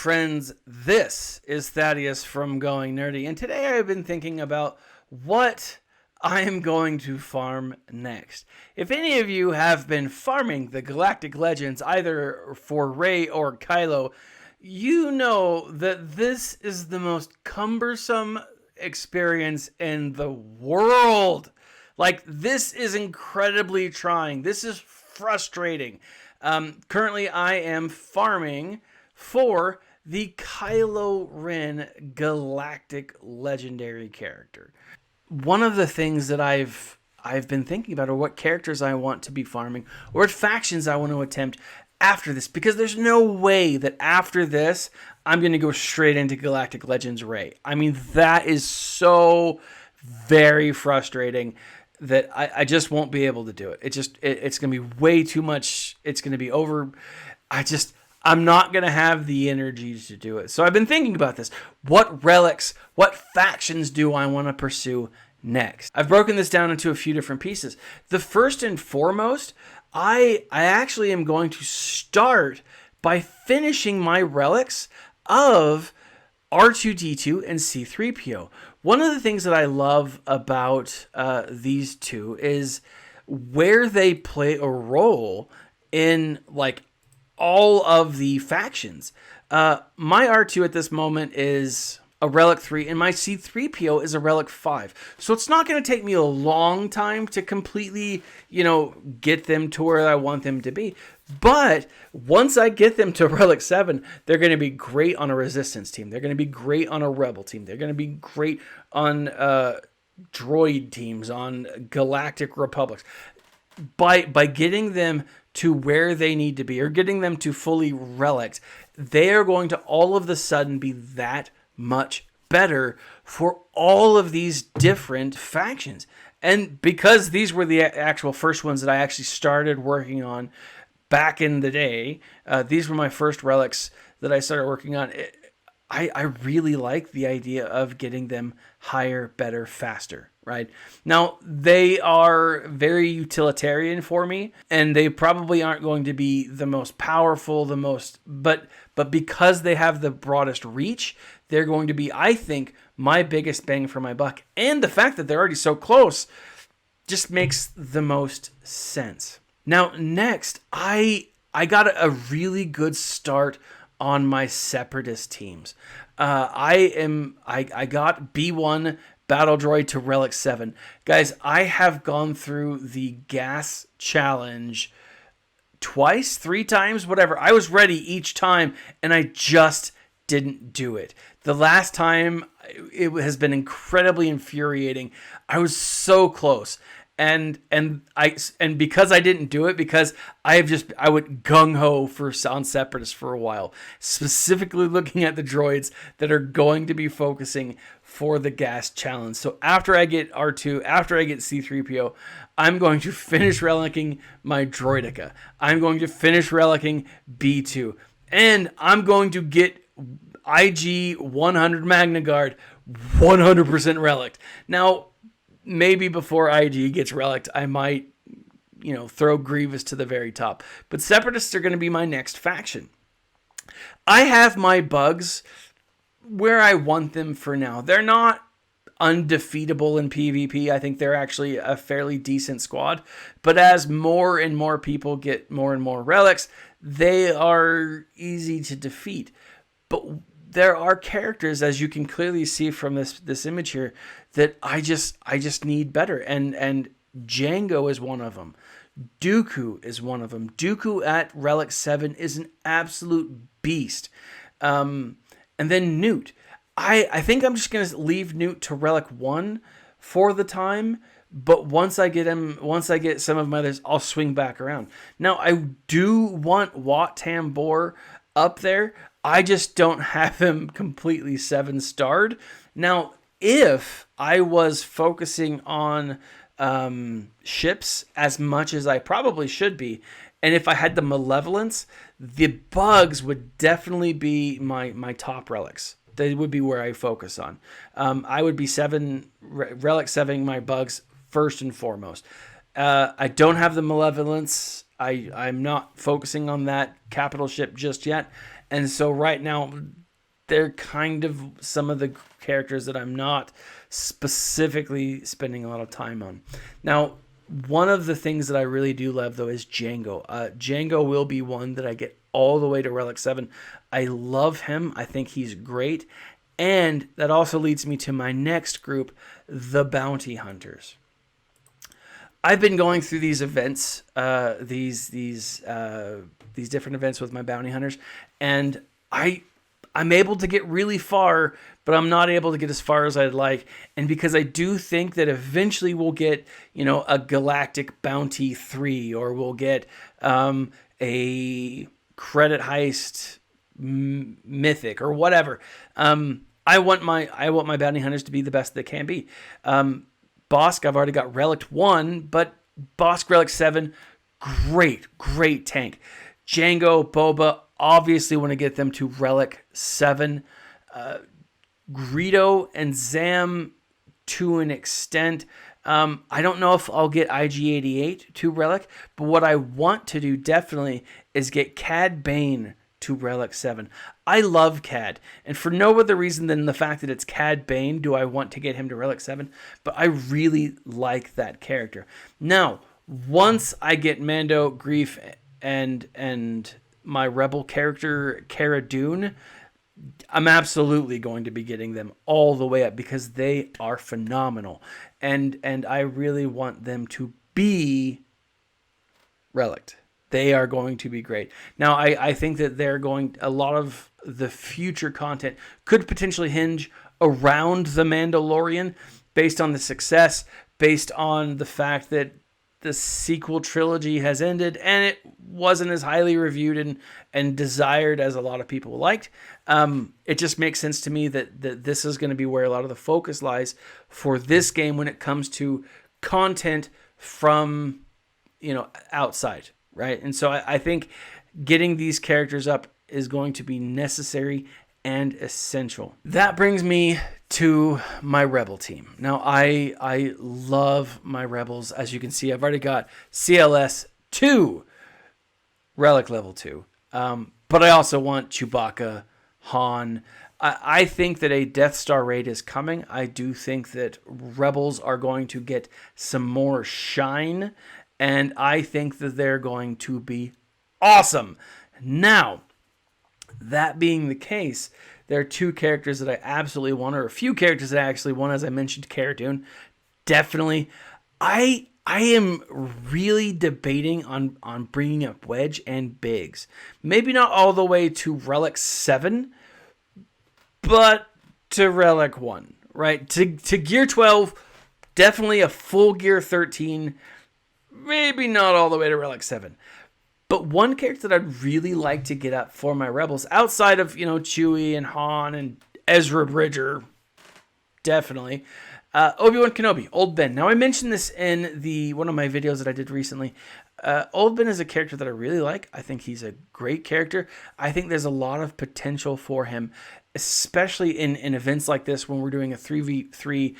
friends, this is Thaddeus from Going Nerdy, and today I've been thinking about what I am going to farm next. If any of you have been farming the Galactic Legends, either for Rey or Kylo, you know that this is the most cumbersome experience in the world. Like, this is incredibly trying. This is frustrating. Currently, I am farming for the Kylo Ren Galactic Legendary character. One of the things that I've been thinking about are what characters I want to be farming or what factions I want to attempt after this, because there's no way that after this I'm going to go straight into Galactic Legends Rey. I mean, that is so very frustrating that I just won't be able to do it. It's going to be way too much. It's going to be over. I'm not going to have the energy to do it. So I've been thinking about this. What relics, what factions do I want to pursue next? I've broken this down into a few different pieces. The first and foremost, I actually am going to start by finishing my relics of R2-D2 and C-3PO. One of the things that I love about these two is where they play a role in like all of the factions. My R2 at this moment is a Relic 3, and my C-3PO is a Relic 5. So it's not going to take me a long time to completely, get them to where I want them to be. But once I get them to Relic 7, they're going to be great on a Resistance team. They're going to be great on a Rebel team. They're going to be great on droid teams, on Galactic Republics. By getting them to where they need to be, or getting them to fully relict, they are going to all of a sudden be that much better for all of these different factions. And because these were the actual first ones that I actually started working on back in the day, these were my first relics that I started working on. I really like the idea of getting them higher, better, faster, right? Now, they are very utilitarian for me, and they probably aren't going to be the most powerful, but because they have the broadest reach, they're going to be, I think, my biggest bang for my buck. And the fact that they're already so close just makes the most sense. Now, next, I got a really good start on my separatist teams. I got B1 Battle Droid to Relic 7. Guys, I have gone through the gas challenge twice, 3 times, whatever. I was ready each time, and I just didn't do it. The last time, it has been incredibly infuriating. I was so close. And because I didn't do it, because I went gung-ho on Separatists for a while, specifically looking at the droids that are going to be focusing for the gas challenge. So after I get R2, after I get C-3PO, I'm going to finish relicking my Droideka. I'm going to finish relicking B2. And I'm going to get IG 100 Magna Guard 100% relic. Now, maybe before IG gets relicked, I might, throw Grievous to the very top. But Separatists are going to be my next faction. I have my bugs where I want them for now. They're not undefeatable in PvP. I think they're actually a fairly decent squad. But as more and more people get more and more relics, they are easy to defeat. But there are characters, as you can clearly see from this image here, that I just need better. And Jango is one of them. Dooku is one of them. Dooku at Relic 7 is an absolute beast. And then Newt. I think I'm just going to leave Newt to Relic 1 for the time. But once I get some of my others, I'll swing back around. Now, I do want Wat Tambor up there. I just don't have him completely 7-starred. Now, if I was focusing on ships as much as I probably should be, and if I had the malevolence, the bugs would definitely be my top relics. They would be where I focus on. I would be relic 7 my bugs first and foremost. I don't have the malevolence. I'm not focusing on that capital ship just yet. And so right now, they're kind of some of the characters that I'm not specifically spending a lot of time on. Now, one of the things that I really do love, though, is Django. Django will be one that I get all the way to Relic 7. I love him. I think he's great. And that also leads me to my next group, the Bounty Hunters. I've been going through these events, these different events with my Bounty Hunters, and I'm able to get really far, but I'm not able to get as far as I'd like. And because I do think that eventually we'll get, a Galactic Bounty 3, or we'll get a Credit Heist Mythic, or whatever. I want my Bounty Hunters to be the best they can be. Bosk, I've already got Relic 1, but Bosk Relic 7, great tank. Django, Boba, obviously want to get them to Relic 7. Greedo and Zam to an extent. I don't know if I'll get IG-88 to Relic, but what I want to do definitely is get Cad Bane to Relic 7. I love Cad, and for no other reason than the fact that it's Cad Bane do I want to get him to Relic 7, but I really like that character. Now, once I get Mando, Greef, and my Rebel character, Cara Dune, I'm absolutely going to be getting them all the way up because they are phenomenal. And I really want them to be Relic. They are going to be great. Now, I think that a lot of the future content could potentially hinge around The Mandalorian based on the success, based on the fact that the sequel trilogy has ended and it wasn't as highly reviewed and desired as a lot of people liked. It just makes sense to me that this is going to be where a lot of the focus lies for this game when it comes to content from, outside, right? And so I think getting these characters up is going to be necessary and essential. That brings me to my Rebel team. Now, I love my Rebels. As you can see, I've already got CLS 2, Relic level 2. But I also want Chewbacca, Han. I think that a Death Star raid is coming. I do think that Rebels are going to get some more shine, and I think that they're going to be awesome. Now, that being the case, there are two characters that I absolutely want, or a few characters that I actually want. As I mentioned, Cara Dune, definitely. I am really debating on bringing up Wedge and Biggs. Maybe not all the way to Relic 7, but to Relic 1, right? To Gear 12, definitely a full Gear 13, maybe not all the way to Relic 7. But one character that I'd really like to get up for my Rebels, outside of, Chewie and Han and Ezra Bridger, definitely, Obi-Wan Kenobi, Old Ben. Now, I mentioned this in one of my videos that I did recently. Old Ben is a character that I really like. I think he's a great character. I think there's a lot of potential for him, especially in events like this when we're doing a 3v3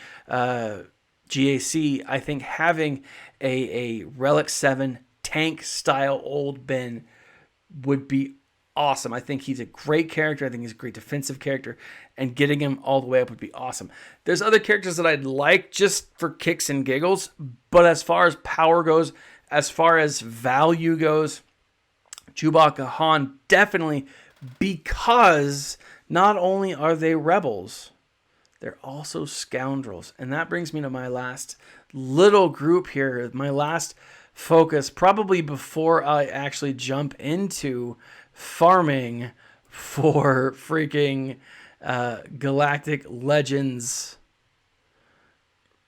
GAC. I think having a Relic 7 tank-style Old Ben would be awesome. I think he's a great character. I think he's a great defensive character, and getting him all the way up would be awesome. There's other characters that I'd like just for kicks and giggles, but as far as power goes, as far as value goes, Chewbacca, Han, definitely, because not only are they rebels, they're also scoundrels. And that brings me to my last little group here, my last focus, probably before I actually jump into farming for freaking Galactic Legends,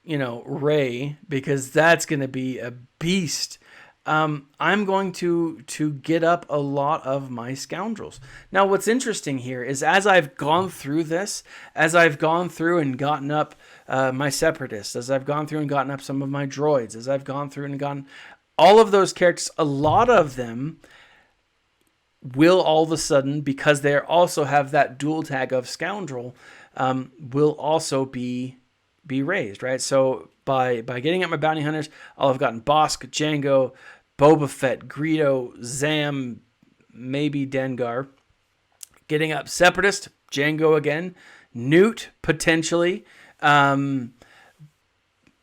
Rey, because that's going to be a beast. I'm going to get up a lot of my scoundrels. Now, what's interesting here is as I've gone through this, as I've gone through and gotten up my separatists, as I've gone through and gotten up some of my droids, as I've gone through and gotten all of those characters, a lot of them will all of a sudden, because they also have that dual tag of scoundrel, will also be raised, right? So by getting up my bounty hunters, I'll have gotten Bosk, Django, Boba Fett, Greedo, Zam, maybe Dengar, Getting up Separatist, Django again, Newt potentially,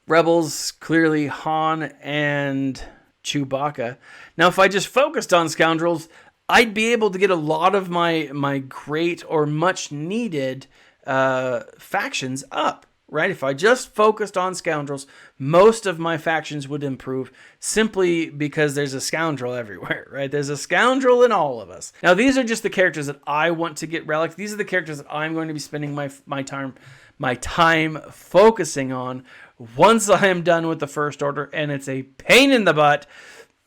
Rebels clearly Han and Chewbacca. Now, if I just focused on Scoundrels, I'd be able to get a lot of my great or much needed factions up, right? If I just focused on Scoundrels, most of my factions would improve simply because there's a scoundrel everywhere, right? There's a scoundrel in all of us. Now, these are just the characters that I want to get relic. These are the characters that I'm going to be spending my time focusing on once I am done with the First Order, and it's a pain in the butt.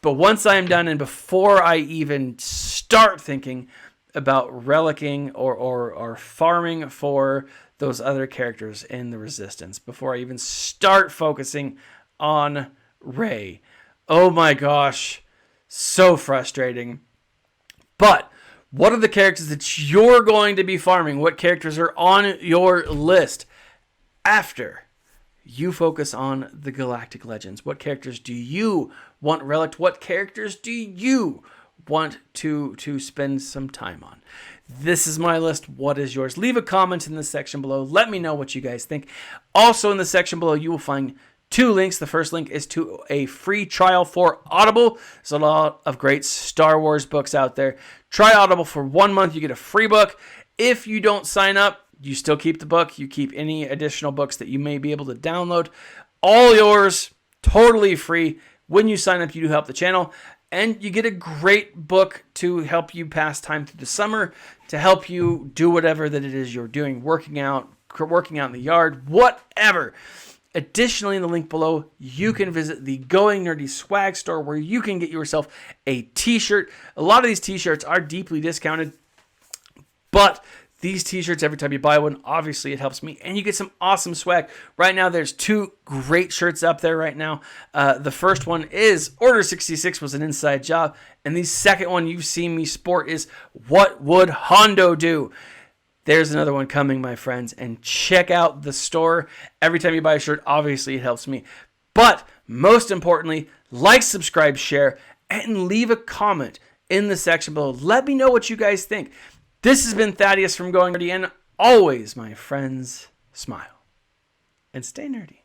But once I am done, and before I even start thinking about relicking or farming for those other characters in the Resistance, before I even start focusing on Rey. Oh my gosh, so frustrating. But what are the characters that you're going to be farming? What characters are on your list after you focus on the Galactic Legends? What characters do you want relic? What characters do you want to spend some time on? This is my list. What is yours? Leave a comment in the section below. Let me know what you guys think. Also in the section below, you will find 2 links. The first link is to a free trial for Audible. There's a lot of great Star Wars books out there. Try Audible for 1 month. You get a free book. If you don't sign up, you still keep the book. You keep any additional books that you may be able to download. All yours, totally free. When you sign up, you do help the channel. And you get a great book to help you pass time through the summer, to help you do whatever that it is you're doing, working out in the yard, whatever. Additionally, in the link below, you can visit the Going Nerdy swag store where you can get yourself a t-shirt. A lot of these t-shirts are deeply discounted, but these t-shirts, every time you buy one, obviously it helps me, and you get some awesome swag. Right now, there's 2 great shirts up there right now. The first one is Order 66 was an inside job, and the second one you've seen me sport is What Would Hondo Do? There's another one coming, my friends, and check out the store. Every time you buy a shirt, obviously it helps me. But most importantly, like, subscribe, share, and leave a comment in the section below. Let me know what you guys think. This has been Thaddeus from Going Nerdy, and always, my friends, smile and stay nerdy.